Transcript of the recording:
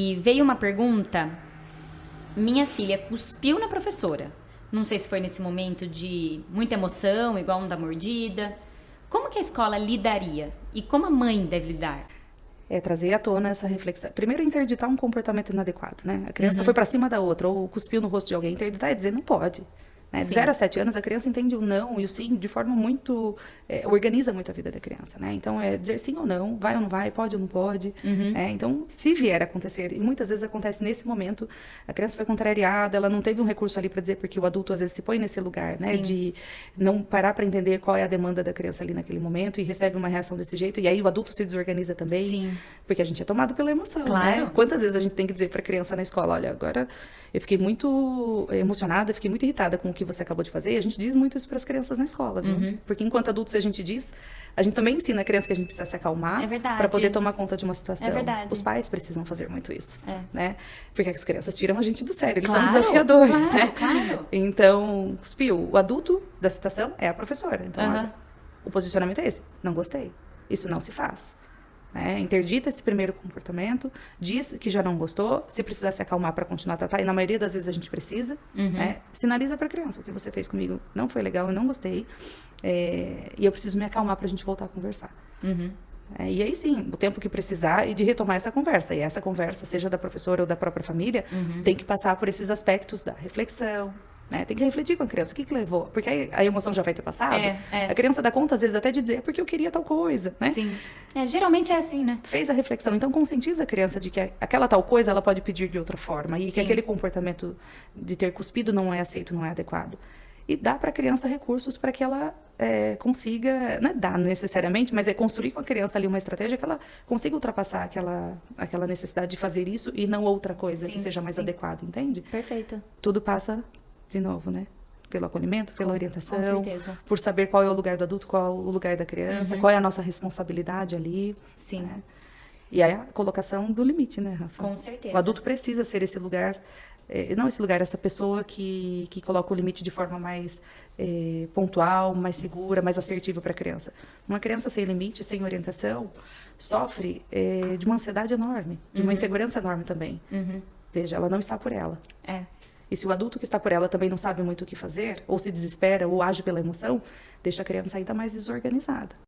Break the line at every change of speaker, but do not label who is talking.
E veio uma pergunta, minha filha cuspiu na professora. Não sei se foi nesse momento de muita emoção, igual um da mordida. Como que a escola lidaria? E como a mãe deve lidar?
É trazer à tona essa reflexão. Primeiro, interditar um comportamento inadequado, né? A criança foi para cima da outra, ou cuspiu no rosto de alguém. Interditar é dizer, não pode. Né? De
Sim.
0 a 7 anos, a criança entende o não e o sim de forma muito... organiza muito a vida da criança, né? Então, é dizer sim ou não, vai ou não vai, pode ou não pode. Então, se vier a acontecer, e muitas vezes acontece nesse momento, a criança foi contrariada, ela não teve um recurso ali para dizer, porque o adulto às vezes se põe nesse lugar, né?
Sim.
De não parar para entender qual é a demanda da criança ali naquele momento e recebe uma reação desse jeito, e aí o adulto se desorganiza também.
Sim.
Porque a gente é tomado pela emoção,
Claro.
né? Quantas vezes a gente tem que dizer para a criança na escola, olha, agora eu fiquei muito emocionada, fiquei muito irritada com o que você acabou de fazer. E a gente diz muito isso para as crianças na escola, viu? Porque enquanto adultos a gente diz, a gente também ensina a criança que a gente precisa se acalmar
É verdade.
para poder tomar conta de uma situação.
É verdade.
Os pais precisam fazer muito isso,
É.
né? Porque as crianças tiram a gente do sério, eles
Claro,
são desafiadores,
claro,
né?
claro.
Então, cuspiu, o adulto da situação é a professora. Então,
Aham.
olha, o posicionamento é esse, não gostei, isso não se faz. Né? Interdita esse primeiro comportamento, diz que já não gostou, se precisar se acalmar para continuar a tratar, e na maioria das vezes a gente precisa, né? Sinaliza para a criança, o que você fez comigo não foi legal, eu não gostei, e eu preciso me acalmar para a gente voltar a conversar. E aí sim, o tempo que precisar e de retomar essa conversa. E essa conversa, seja da professora ou da própria família, tem que passar por esses aspectos da reflexão, né? Tem que refletir com a criança, o que levou? Porque aí a emoção já vai ter passado. A criança dá conta, às vezes, até de dizer, porque eu queria tal coisa, né?
Sim. Geralmente é assim, né?
Fez a reflexão, então conscientiza a criança de que aquela tal coisa ela pode pedir de outra forma e
Sim.
que aquele comportamento de ter cuspido não é aceito, não é adequado. E dá para a criança recursos para que ela consiga, não é dar necessariamente, mas é construir com a criança ali uma estratégia que ela consiga ultrapassar aquela necessidade de fazer isso e não outra coisa
Sim,
que seja mais
sim.
adequada, entende?
Perfeito.
Tudo passa, de novo, né? Pelo acolhimento, pela orientação,
com certeza.
por saber qual é o lugar do adulto, qual é o lugar da criança, qual é a nossa responsabilidade ali.
Sim.
Né? E aí a colocação do limite, né, Rafa?
Com certeza.
O adulto precisa ser esse lugar, não esse lugar, essa pessoa que coloca o limite de forma mais pontual, mais segura, mais assertiva para a criança. Uma criança sem limite, sem orientação, sofre de uma ansiedade enorme, de uma insegurança enorme também. Veja, ela não está por ela. E se o adulto que está por ela também não sabe muito o que fazer, ou se desespera, ou age pela emoção, deixa a criança ainda mais desorganizada.